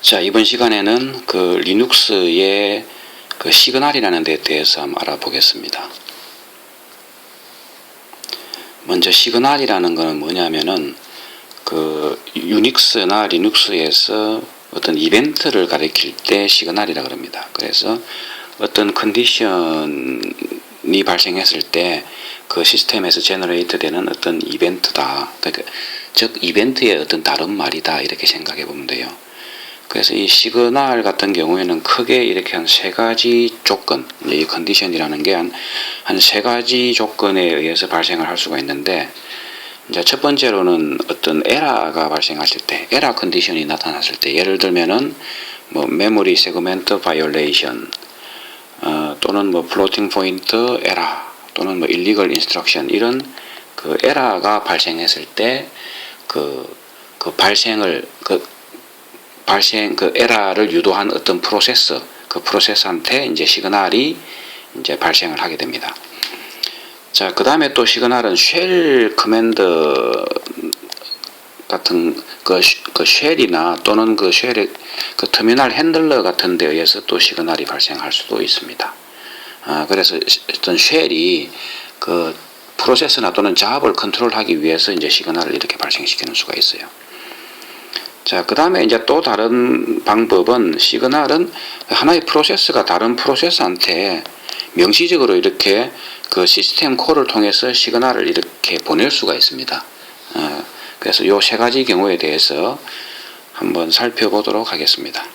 자, 이번 시간에는 그 리눅스의 그 시그널이라는 데 대해서 한번 알아보겠습니다. 먼저 시그널이라는 것은 뭐냐면은 그 유닉스나 리눅스에서 어떤 이벤트를 가리킬 때 시그널이라 그럽니다. 그래서 어떤 컨디션이 발생했을 때 그 시스템에서 제너레이트 되는 어떤 이벤트다. 그러니까 즉 이벤트의 어떤 다른 말이다. 이렇게 생각해 보면 돼요. 그래서 이 시그널 같은 경우에는 크게 이렇게 한 세 가지 조건, 이제 이 컨디션이라는 게 한 세 가지 조건에 의해서 발생을 할 수가 있는데, 이제 첫 번째로는 어떤 에러가 발생했을 때, 에러 컨디션이 나타났을 때, 예를 들면은 뭐 메모리 세그멘트 바이올레이션, 또는 뭐 플로팅 포인트 에러, 또는 뭐 일리걸 인스트럭션, 이런 그 에러가 발생했을 때 그 에러를 유도한 어떤 프로세스, 그 프로세스한테 이제 시그널이 이제 발생을 하게 됩니다. 자, 그 다음에 또 시그널은 쉘 커맨드 같은 그 쉘이나 또는 그 쉘의 그 터미널 핸들러 같은 데 의해서 또 시그널이 발생할 수도 있습니다. 그래서 어떤 쉘이 그 프로세스나 또는 잡을 컨트롤하기 위해서 이제 시그널을 이렇게 발생시키는 수가 있어요. 자, 그 다음에 이제 또 다른 방법은 시그널은 하나의 프로세스가 다른 프로세스한테 명시적으로 이렇게 그 시스템 콜을 통해서 시그널을 이렇게 보낼 수가 있습니다. 그래서 이 세 가지 경우에 대해서 한번 살펴보도록 하겠습니다.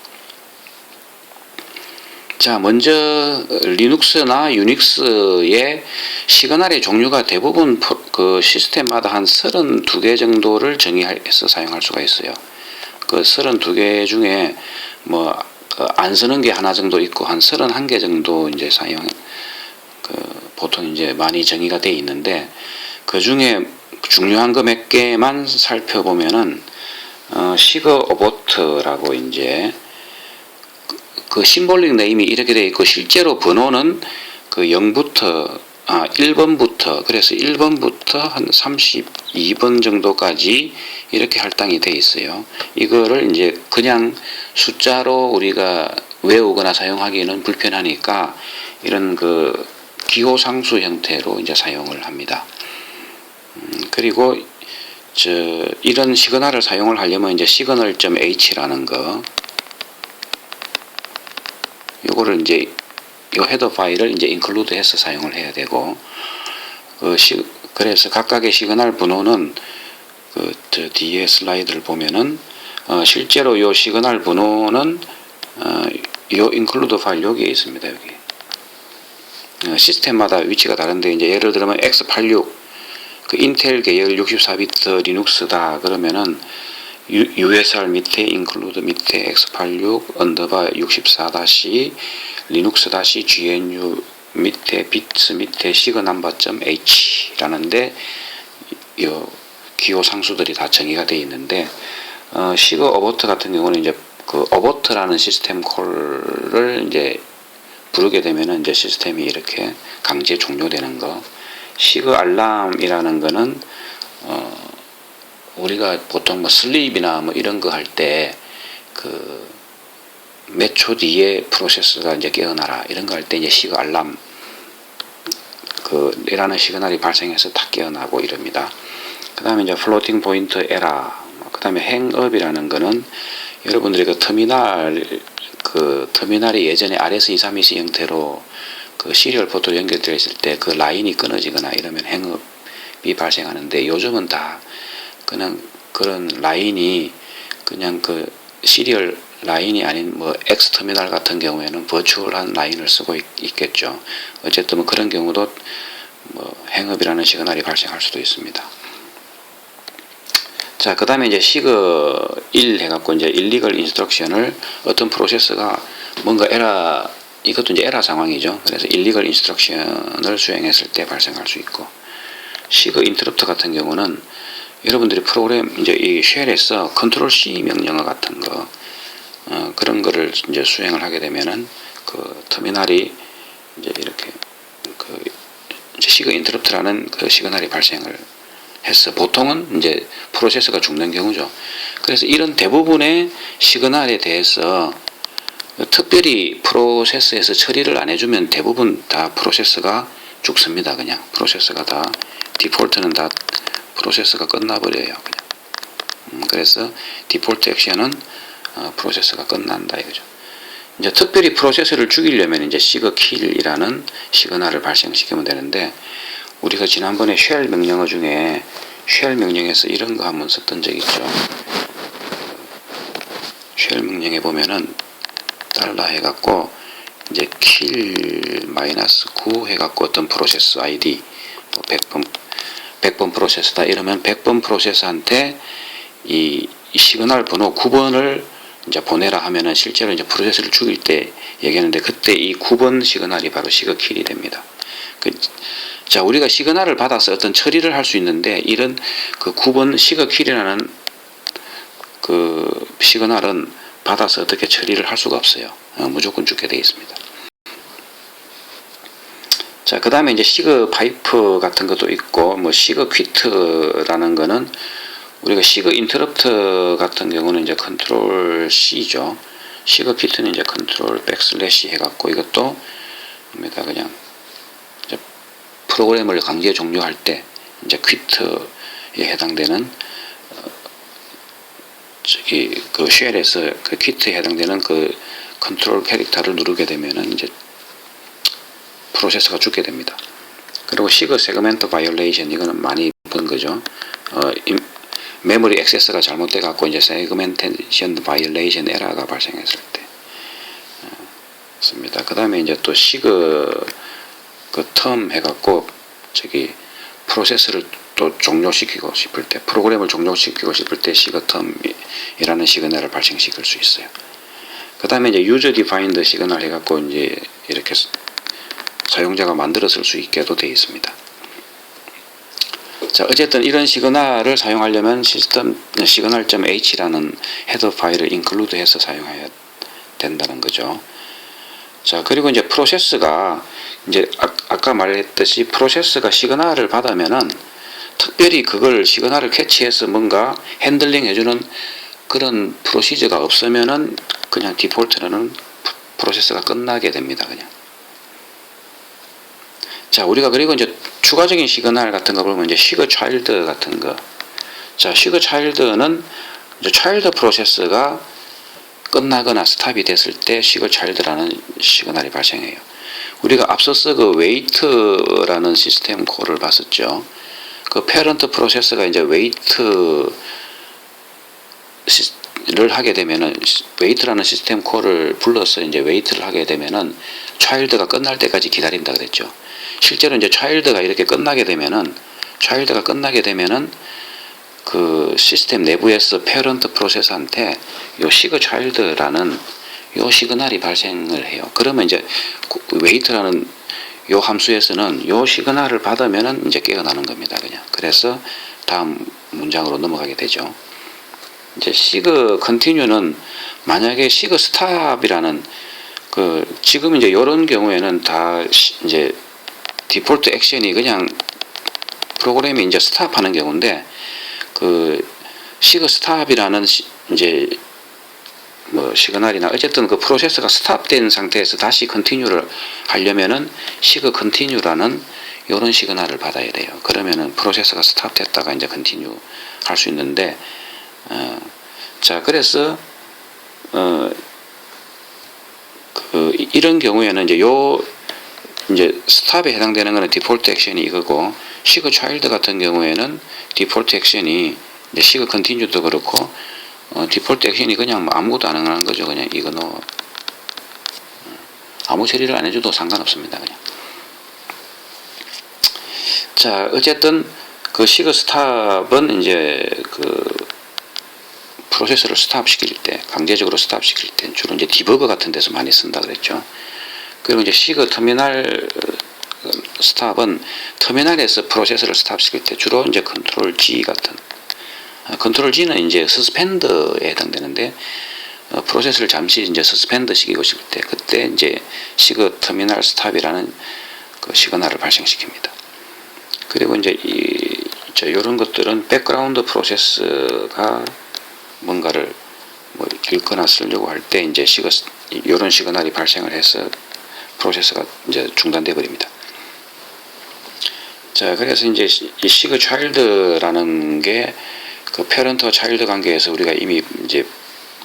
자, 먼저 리눅스나 유닉스의 시그널의 종류가 대부분 그 시스템마다 한 32개 정도를 정의해서 사용할 수가 있어요. 그 32개 중에 뭐 안 쓰는 게 하나 정도 있고 한 31개 정도 이제 보통 이제 많이 정의가 돼 있는데, 그 중에 중요한 거 몇 개만 살펴보면은 시그 오버트라고 이제 그 심볼릭 네임이 이렇게 되어 있고, 실제로 번호는 그 1번부터, 그래서 1번부터 한 32번 정도까지 이렇게 할당이 되어 있어요. 이거를 이제 그냥 숫자로 우리가 외우거나 사용하기는 불편하니까 이런 그 기호상수 형태로 이제 사용을 합니다. 그리고 이런 시그널을 사용을 하려면 이제 시그널.h라는 거, 요거를 이제 요 헤더 파일을 이제 인클루드 해서 사용을 해야 되고, 그래서 각각의 시그널 번호는 저 뒤에 슬라이드를 보면은 실제로 요 시그널 번호는 요 인클루드 파일 여기에 있습니다. 여기 시스템마다 위치가 다른데, 이제 예를 들면 x86 그 인텔 계열 64비트 리눅스다 그러면은 USR 밑에 include 밑에 x86 언더바 64 리눅스 GNU 밑에 비트 밑에 시그넘버.h 라는데 요 기호 상수들이 다 정의가 되어 있는데, 시그 오버트 같은 경우는 이제 그 오버트라는 시스템 콜을 이제 부르게 되면은 이제 시스템이 이렇게 강제 종료되는 거. 시그 알람이라는 거는 우리가 보통 뭐 슬립이나 뭐 이런 거 할 때 그 몇 초 뒤에 프로세스가 이제 깨어나라 이런 거 할 때 이제 시그 알람 이라는 시그널이 발생해서 다 깨어나고 이럽니다. 그 다음에 이제 플로팅 포인트 에러, 그 다음에 행업이라는 거는 여러분들이 그 터미널이 예전에 RS232C 형태로 그 시리얼 포트로 연결되어 있을 때 그 라인이 끊어지거나 이러면 행업이 발생하는데, 요즘은 다 그냥 그런 라인이 그냥 그 시리얼 라인이 아닌 뭐 X터미널 같은 경우에는 버추얼한 라인을 쓰고 있겠죠. 어쨌든 뭐 그런 경우도 뭐 행업이라는 시그널이 발생할 수도 있습니다. 자, 그 다음에 이제 시그 1 해갖고 이제 일리걸 인스트럭션을 어떤 프로세스가 뭔가 이것도 이제 에러 상황이죠. 그래서 일리걸 인스트럭션을 수행했을 때 발생할 수 있고, 시그 인터럽트 같은 경우는 여러분들이 프로그램 이제 이 쉘에서 컨트롤 C 명령어 같은 거 그런 거를 이제 수행을 하게 되면은 그 터미널이 이제 이렇게 이제 시그 인터럽트라는 그 시그널이 발생을 해서 보통은 이제 프로세서가 죽는 경우죠. 그래서 이런 대부분의 시그널에 대해서 특별히 프로세서에서 처리를 안 해주면 대부분 다 프로세서가 죽습니다. 그냥 프로세서가 다 디폴트는 다 프로세서가 끝나버려요. 그냥. 그래서 디폴트 액션은 프로세서가 끝난다 이거죠. 이제 특별히 프로세서를 죽이려면 이제 시그킬이라는 시그널을 발생시키면 되는데, 우리가 지난번에 쉘 명령어 중에 쉘 명령에서 이런 거 한번 썼던 적 있죠. 쉘 명령에 보면은 달러 해갖고 이제 킬 -9 해갖고 어떤 프로세스 아이디 100번 프로세스다 이러면 100번 프로세스한테 이 시그널 번호 9번을 이제 보내라 하면은 실제로 이제 프로세스를 죽일 때 얘기하는데, 그때 이 9번 시그널이 바로 시그킬이 됩니다. 자, 우리가 시그널을 받아서 어떤 처리를 할 수 있는데, 이런 그 9번 시그킬이라는 그 시그널은 받아서 어떻게 처리를 할 수가 없어요. 무조건 죽게 되어 있습니다. 자, 그 다음에 이제 시그 파이프 같은 것도 있고, 뭐 시그 퀴트라는 거는 우리가 시그 인터럽트 같은 경우는 이제 컨트롤 C죠. 시그 퀴트는 이제 컨트롤 백슬래시 해갖고 이것도 입니다. 그냥 이제 프로그램을 강제 종료할 때 이제 퀴트에 해당되는 저기 그 쉘에서 그 퀴트에 해당되는 그 컨트롤 캐릭터를 누르게 되면은 이제 프로세서가 죽게 됩니다. 그리고 시그 세그멘트 바이올레이션, 이거는 많이 본 거죠. 메모리 액세스가 잘못돼 갖고 이제 세그멘테이션 바이올레이션 에러가 발생했을 때 씁니다. 그 다음에 이제 또 시그 그 텀 해갖고 저기 프로세스를 또 종료시키고 싶을 때, 프로그램을 종료시키고 싶을 때 시그 텀이라는 시그널을 발생시킬 수 있어요. 그 다음에 이제 유저 디파인드 시그널 해갖고 이제 이렇게 사용자가 만들어 쓸 수 있게도 되어 있습니다. 자, 어쨌든 이런 시그널을 사용하려면 시스템 시그널.h라는 헤더 파일을 인클루드 해서 사용해야 된다는 거죠. 자, 그리고 이제 프로세스가 이제 아까 말했듯이 프로세스가 시그널을 받으면은 특별히 그걸 시그널을 캐치해서 뭔가 핸들링 해주는 그런 프로시저가 없으면은 그냥 디폴트로는 프로세스가 끝나게 됩니다. 그냥. 자, 우리가 그리고 이제 추가적인 시그널 같은 거 보면 이제 시그 차일드 같은 거. 자, 시그 차일드는 이제 차일드 프로세스가 끝나거나 스탑이 됐을 때 시그 차일드라는 시그널이 발생해요. 우리가 앞서서 그 웨이트라는 시스템 콜을 봤었죠. 그 페런트 프로세스가 이제 웨이트를 하게 되면은, 웨이트라는 시스템 콜을 불러서 이제 웨이트를 하게 되면은 차일드가 끝날 때까지 기다린다 그랬죠. 실제로 이제 차일드가 이렇게 끝나게 되면은, 그 시스템 내부에서 페런트 프로세스한테 요 시그 차일드라는 요 시그널이 발생을 해요. 그러면 이제 웨이트라는 요 함수에서는 요 시그널을 받으면은 이제 깨어나는 겁니다. 그냥. 그래서 다음 문장으로 넘어가게 되죠. 이제 시그 컨티뉴는 만약에 시그 스탑이라는 그 지금 이제 요런 경우에는 다 이제 디폴트 액션이 그냥 프로그램이 이제 스탑하는 경우인데, 그 시그 스탑이라는 이제 뭐 시그널이나 어쨌든 그 프로세스가 스탑된 상태에서 다시 컨티뉴를 하려면은 시그 컨티뉴라는 요런 시그널을 받아야 돼요. 그러면은 프로세스가 스탑됐다가 이제 컨티뉴 할 수 있는데, 자, 그래서 이런 경우에는 이제 스탑에 해당되는 거는 디폴트 액션이 이거고, 시그 차일드 같은 경우에는 디폴트 액션이 이제 시그 컨티뉴도 그렇고 디폴트 액션이 그냥 뭐 아무것도 안 하는 거죠. 그냥 이거 넣어 아무 처리를 안 해줘도 상관없습니다. 그냥. 자, 어쨌든 그 시그 스탑은 이제 그 프로세스를 스탑시킬 때, 강제적으로 스탑시킬 때 주로 이제 디버거 같은 데서 많이 쓴다 그랬죠. 그리고 이제 시그 터미널 스탑은 터미널에서 프로세스를 스탑시킬 때 주로 이제 컨트롤 G 같은, 컨트롤 G는 이제 서스펜드에 해당되는데, 프로세스를 잠시 이제 서스펜드 시키고 싶을 때 그때 이제 시그 터미널 스탑이라는 그 시그널을 발생시킵니다. 그리고 이제 이런 것들은 백그라운드 프로세스가 뭔가를 뭐 읽거나 쓰려고 할 때 이제 이런 시그널이 발생을 해서 프로세스가 이제 중단돼 버립니다. 자, 그래서 이제 이 시그 차일드라는 게 그 페런트와 차일드 관계에서 우리가 이미 이제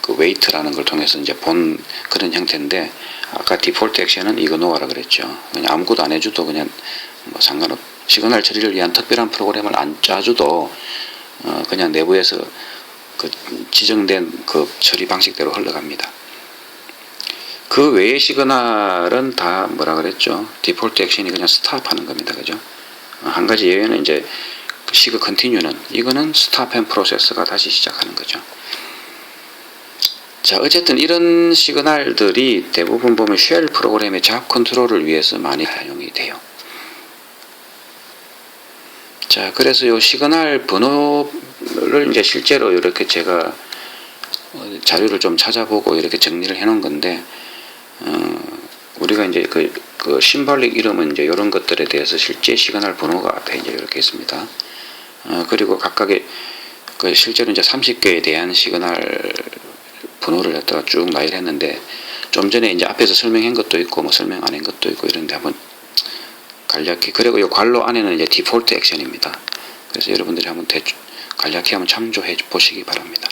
그 웨이트라는 걸 통해서 이제 본 그런 형태인데, 아까 디폴트 액션은 이그노어라 그랬죠. 그냥 아무것도 안 해줘도 그냥 뭐 시그널 처리를 위한 특별한 프로그램을 안 짜줘도 그냥 내부에서 그 지정된 그 처리 방식대로 흘러갑니다. 그 외의 시그널은 다 뭐라 그랬죠? 디폴트 액션이 그냥 스탑하는 겁니다. 그죠? 한 가지 예외는 이제 시그 컨티뉴는, 이거는 스탑 앤 프로세스가 다시 시작하는 거죠. 자, 어쨌든 이런 시그널들이 대부분 보면 쉘 프로그램의 잡 컨트롤을 위해서 많이 사용이 돼요. 자, 그래서 이 시그널 번호를 이제 실제로 이렇게 제가 자료를 좀 찾아보고 이렇게 정리를 해 놓은 건데, 우리가 이제 그 심볼릭 이름은 이제 이런 것들에 대해서 실제 시그널 번호가 앞에 이제 이렇게 있습니다. 그리고 각각의 실제로 이제 30개에 대한 시그널 번호를 갖다가 쭉 나열을 했는데, 좀 전에 이제 앞에서 설명한 것도 있고 뭐 설명 안 한 것도 있고 이런데 한번 간략히, 그리고 이 괄호 안에는 이제 디폴트 액션입니다. 그래서 여러분들이 한번 간략히 한번 참조해 보시기 바랍니다.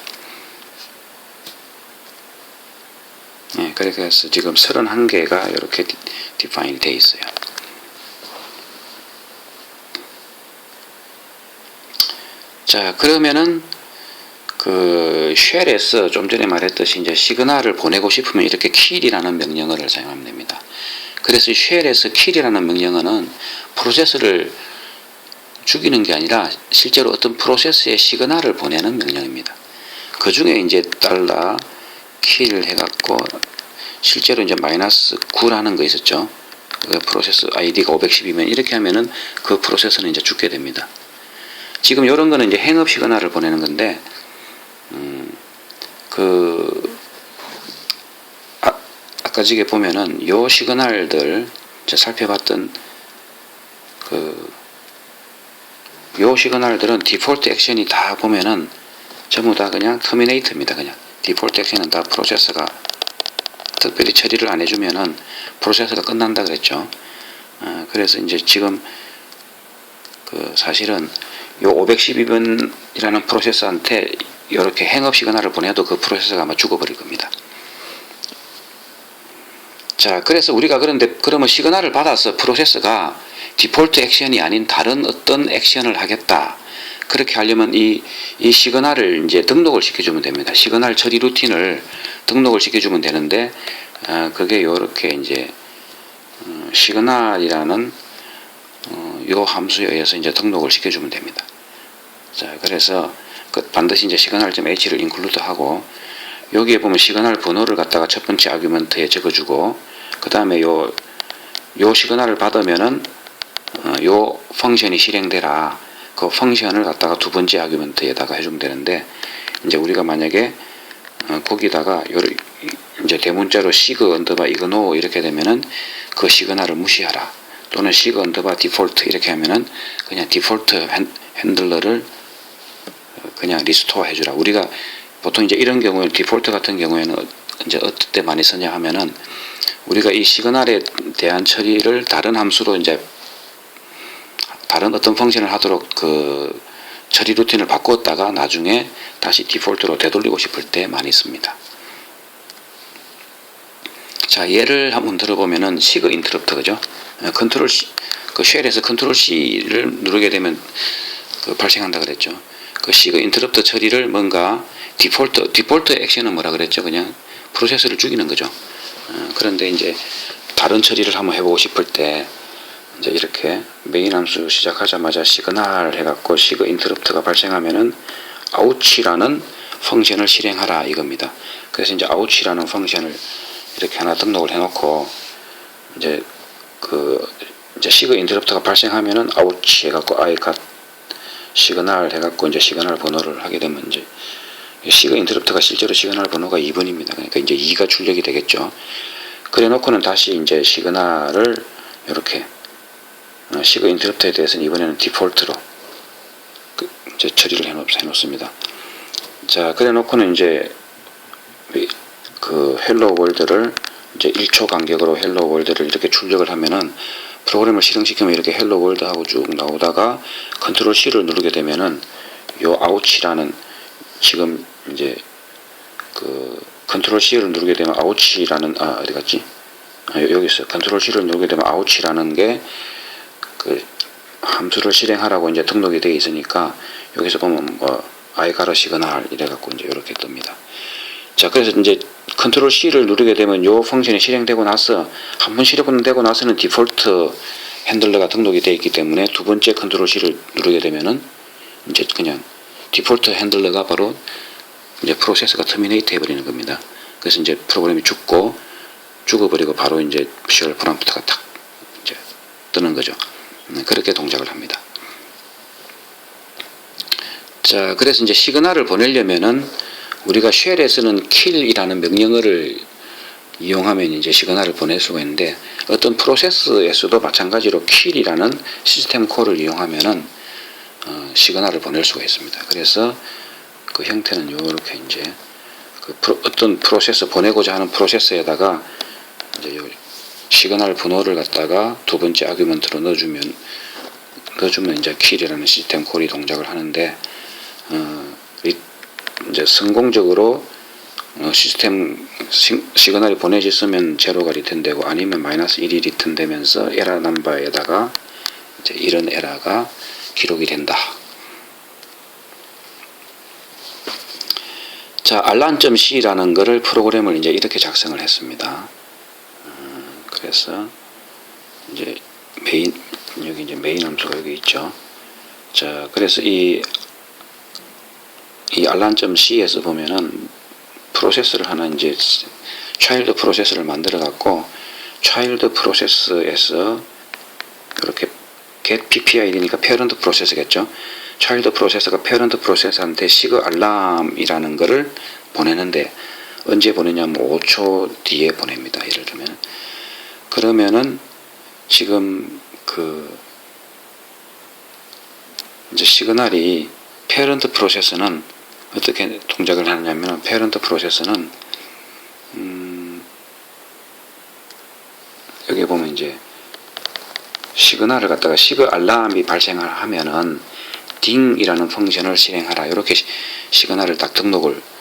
네, 그래서 지금 31개가 이렇게 디파인이 되어 있어요. 자, 그러면은 그 쉘에서 좀 전에 말했듯이 이제 시그널을 보내고 싶으면 이렇게 kill이라는 명령어를 사용하면 됩니다. 그래서 이 쉘에서 kill이라는 명령어는 프로세스를 죽이는 게 아니라 실제로 어떤 프로세스의 시그널을 보내는 명령입니다. 그 중에 이제 달러 kill 해갖고 실제로 이제 -9라는 거 있었죠. 그 프로세스 아이디가 510이면 이렇게 하면은 그 프로세스는 이제 죽게 됩니다. 지금 이런 거는 이제 행업 시그널을 보내는 건데, 아까 저게 보면은 요 시그널들 제가 살펴봤던 요 시그널들은 디폴트 액션이 다 보면은 전부 다 그냥 터미네이트입니다. 그냥 디폴트 액션은 다 프로세서가 특별히 처리를 안 해주면은 프로세서가 끝난다 그랬죠. 그래서 이제 지금 사실은 요 512번이라는 프로세서한테 이렇게 행업 시그널을 보내도 그 프로세서가 아마 죽어버릴 겁니다. 자, 그래서 우리가 그러면 시그널을 받아서 프로세서가 디폴트 액션이 아닌 다른 어떤 액션을 하겠다. 그렇게 하려면 이 시그널을 이제 등록을 시켜주면 됩니다. 시그널 처리 루틴을 등록을 시켜주면 되는데, 그게 이렇게 이제 시그널이라는 요 함수에 의해서 이제 등록을 시켜주면 됩니다. 자, 그래서 반드시 이제 시그널.h를 인클루드 하고, 여기에 보면 시그널 번호를 갖다가 첫 번째 아규먼트에 적어주고, 그 다음에 요 시그널을 받으면은 요 펑션이 실행되라. 그 펑션을 갖다가 두 번째 아규먼트에다가 해주면 되는데, 이제 우리가 만약에 거기다가 이제 대문자로 시그 언더바 이그노 이렇게 되면은 그 시그널을 무시하라. 또는 시그 언더바 디폴트 이렇게 하면은 그냥 디폴트 핸들러를 그냥 리스토어 해주라. 우리가 보통 이제 이런 경우에 디폴트 같은 경우에는 이제 어떨 때 많이 쓰냐 하면은, 우리가 이 시그널에 대한 처리를 다른 함수로 이제 다른 어떤 펑션을 하도록 그 처리 루틴을 바꿨다가 나중에 다시 디폴트로 되돌리고 싶을 때 많이 씁니다. 자, 예를 한번 들어보면은 시그 인터럽트, 그죠? 컨트롤 C, 그 쉘에서 컨트롤 C를 누르게 되면 발생한다 그랬죠. 그 시그 인터럽트 처리를 뭔가 디폴트 액션은 뭐라 그랬죠? 그냥 프로세스를 죽이는 거죠. 그런데 이제 다른 처리를 한번 해보고 싶을 때 이제 이렇게 메인 함수 시작하자마자 시그널 해갖고 시그 인터럽트가 발생하면은 아우치라는 펑션을 실행하라 이겁니다. 그래서 이제 아우치라는 펑션을 이렇게 하나 등록을 해놓고, 이제 이제 시그 인터럽트가 발생하면은 아우치 해갖고 I got 시그널 해갖고 이제 시그널 번호를 하게 되면 이제 시그 인터럽트가 실제로 시그널 번호가 2번입니다. 그러니까 이제 2가 출력이 되겠죠. 그래 놓고는 다시 이제 시그널을 이렇게 시그 인터럽트에 대해서는 이번에는 디폴트로 이제 처리를 해놓습니다. 자, 그래 놓고는 이제 그 헬로 월드를 이제 1초 간격으로 헬로 월드를 이렇게 출력을 하면은 프로그램을 실행시키면 이렇게 헬로 월드 하고 쭉 나오다가 컨트롤 C를 누르게 되면은 요 아우치라는 지금 이제 그 컨트롤 C를 누르게 되면 아우치라는 어디 갔지? 여기 있어요. 컨트롤 C를 누르게 되면 아우치라는 게 그 함수를 실행하라고 이제 등록이 되어 있으니까 여기서 보면 뭐 아이가라 시그널 이래 갖고 이제 이렇게 뜹니다. 자, 그래서 이제 컨트롤 C를 누르게 되면 요 펑션이 실행되고 나서 한 번 실행되고 나서는 디폴트 핸들러가 등록이 되어 있기 때문에 두 번째 컨트롤 C를 누르게 되면은 이제 그냥 디폴트 핸들러가 바로 이제 프로세스가 터미네이트 해버리는 겁니다. 그래서 이제 프로그램이 죽어버리고 바로 이제 쉘 프롬프트가 탁 이제 뜨는 거죠. 그렇게 동작을 합니다. 자, 그래서 이제 시그널을 보내려면은 우리가 쉘에 쓰는 kill이라는 명령어를 이용하면 이제 시그널을 보낼 수가 있는데 어떤 프로세스에서도 마찬가지로 kill이라는 시스템 콜을 이용하면은 시그널을 보낼 수가 있습니다. 그래서 그 형태는 이렇게 이제 어떤 프로세스 보내고자 하는 프로세스에다가 이제 요 시그널 번호를 갖다가 두 번째 아규먼트로 넣어주면 이제 kill이라는 시스템 콜이 동작을 하는데 이제 성공적으로 시스템 시그널이 보내졌으면 제로가 리턴되고 아니면 마이너스 1이 리턴되면서 에러 넘버에다가 이제 이런 에러가 기록이 된다. 자, 알람.c라는 거를 프로그램을 이제 이렇게 작성을 했습니다. 그래서 이제 여기 이제 메인 함수가 여기 있죠. 자, 그래서 이 알람.c에서 보면은 프로세스를 하나 이제 차일드 프로세스를 만들어 갖고 차일드 프로세스에서 이렇게 get ppid니까 페어런트 프로세스겠죠. 차일드 프로세스가 페어런트 프로세스한테 시그 알람이라는 거를 보내는데 언제 보내냐면 5초 뒤에 보냅니다. 예를 들면 그러면은 지금 이제 시그널이 페어런트 프로세스는 어떻게 동작을 하느냐면 페어런트 프로세스는 여기 보면 이제 시그널을 갖다가 시그 알람이 발생을 하면은 딩이라는 펑션을 실행하라 이렇게 시그널을 딱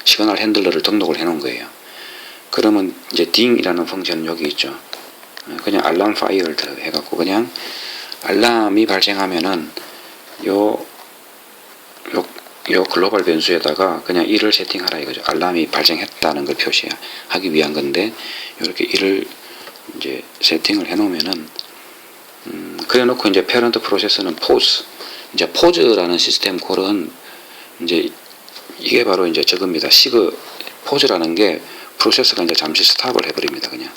시그널 핸들러를 등록을 해 놓은 거예요. 그러면 이제 딩이라는 펑션은 여기 있죠. 그냥 알람 파일을 해갖고 그냥 알람이 발생하면은 요 글로벌 변수에다가 그냥 1을 세팅하라 이거죠. 알람이 발생했다는 걸 표시하기 위한 건데 이렇게 1을 이제 세팅을 해 놓으면은 그래 놓고 이제 페런트 프로세스는 포즈 이제 포즈라는 시스템 콜은 이제 이게 바로 이제 저겁니다. 포즈라는 게 프로세스가 이제 잠시 스탑을 해버립니다. 그냥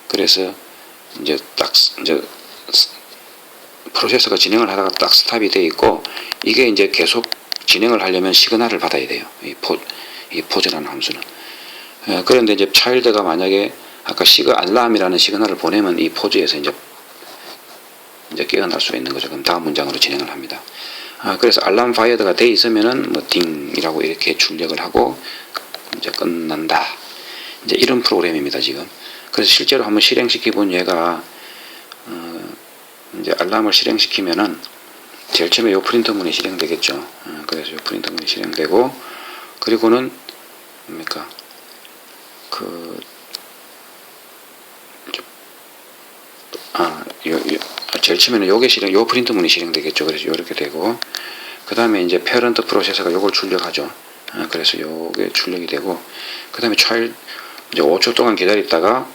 그래서 이제 딱 이제 프로세스가 진행을 하다가 딱 스탑이 돼 있고 이게 이제 계속 진행을 하려면 시그널을 받아야 돼요. 이 포즈라는 함수는. 그런데 이제 차일드가 만약에 아까 시그 알람이라는 시그널을 보내면 이 포즈에서 이제 깨어날 수가 있는 거죠. 그럼 다음 문장으로 진행을 합니다. 그래서 알람 파이어드가 돼 있으면은 뭐 딩이라고 이렇게 출력을 하고 이제 끝난다. 이제 이런 프로그램입니다, 지금. 그래서 실제로 한번 실행시켜 본 얘가 이제 알람을 실행시키면은 제일 처음에 요 프린터문이 실행되겠죠. 그래서 요 프린터문이 실행되고 그리고는 뭡니까? 제일 처음에는 요 프린트문이 실행되겠죠. 그래서 요렇게 되고 그 다음에 이제 페런트 프로세서가 요걸 출력하죠. 그래서 요게 출력이 되고 그 다음에 이제 5초 동안 기다렸다가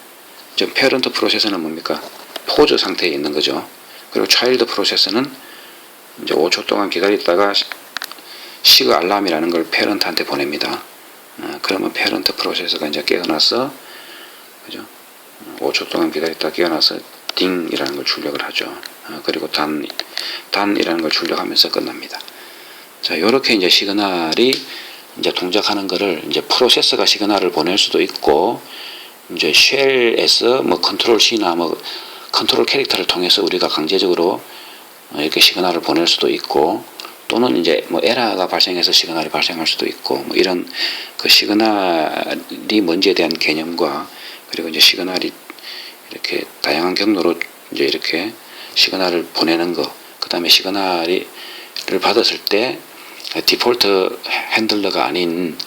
이제 페런트 프로세서는 뭡니까? 포즈 상태에 있는 거죠. 그리고 차일드 프로세서는 이제 5초 동안 기다렸다가 시그 알람이라는 걸 페런트한테 보냅니다. 그러면 페런트 프로세서가 이제 깨어나서 그죠? 5초 동안 기다렸다가 깨어나서 딩이라는 걸 출력을 하죠. 그리고 단이라는 걸 출력하면서 끝납니다. 자, 요렇게 이제 시그널이 이제 동작하는 거를 이제 프로세서가 시그널을 보낼 수도 있고 이제 쉘에서 뭐 컨트롤 C나 뭐 컨트롤 캐릭터를 통해서 우리가 강제적으로 이렇게 시그널을 보낼 수도 있고, 또는 이제 뭐 에러가 발생해서 시그널이 발생할 수도 있고, 뭐 이런 그 시그널이 뭔지에 대한 개념과, 그리고 이제 시그널이 이렇게 다양한 경로로 이제 이렇게 시그널을 보내는 거, 그 다음에 시그널을 받았을 때 디폴트 핸들러가 아닌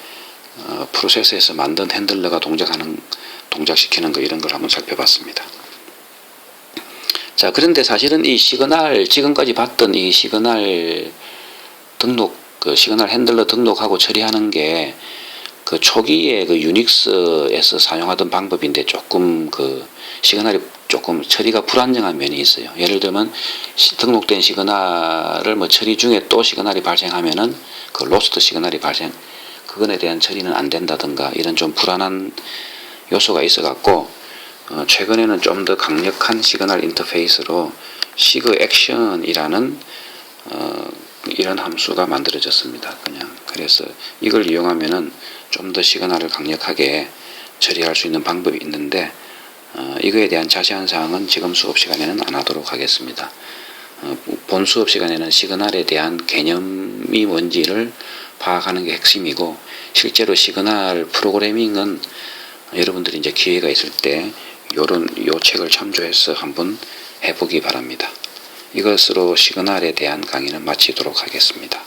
프로세스에서 만든 핸들러가 동작시키는 거, 이런 걸 한번 살펴봤습니다. 자, 그런데 사실은 이 시그널, 지금까지 봤던 이 시그널 등록, 그 시그널 핸들러 등록하고 처리하는 게 그 초기에 그 유닉스에서 사용하던 방법인데, 조금 그 시그널이 조금 처리가 불안정한 면이 있어요. 예를 들면 등록된 시그널을 뭐 처리 중에 또 시그널이 발생하면은 그 로스트 시그널이 그거에 대한 처리는 안 된다든가, 이런 좀 불안한 요소가 있어 갖고 최근에는 좀 더 강력한 시그널 인터페이스로 시그 액션이라는 이런 함수가 만들어졌습니다. 그래서 이걸 이용하면은 좀 더 시그널을 강력하게 처리할 수 있는 방법이 있는데, 이거에 대한 자세한 사항은 지금 수업 시간에는 안 하도록 하겠습니다. 본 수업 시간에는 시그널에 대한 개념이 뭔지를 파악하는 게 핵심이고, 실제로 시그널 프로그래밍은 여러분들이 이제 기회가 있을 때 요 책을 참조해서 한번 해보기 바랍니다. 이것으로 시그널에 대한 강의는 마치도록 하겠습니다.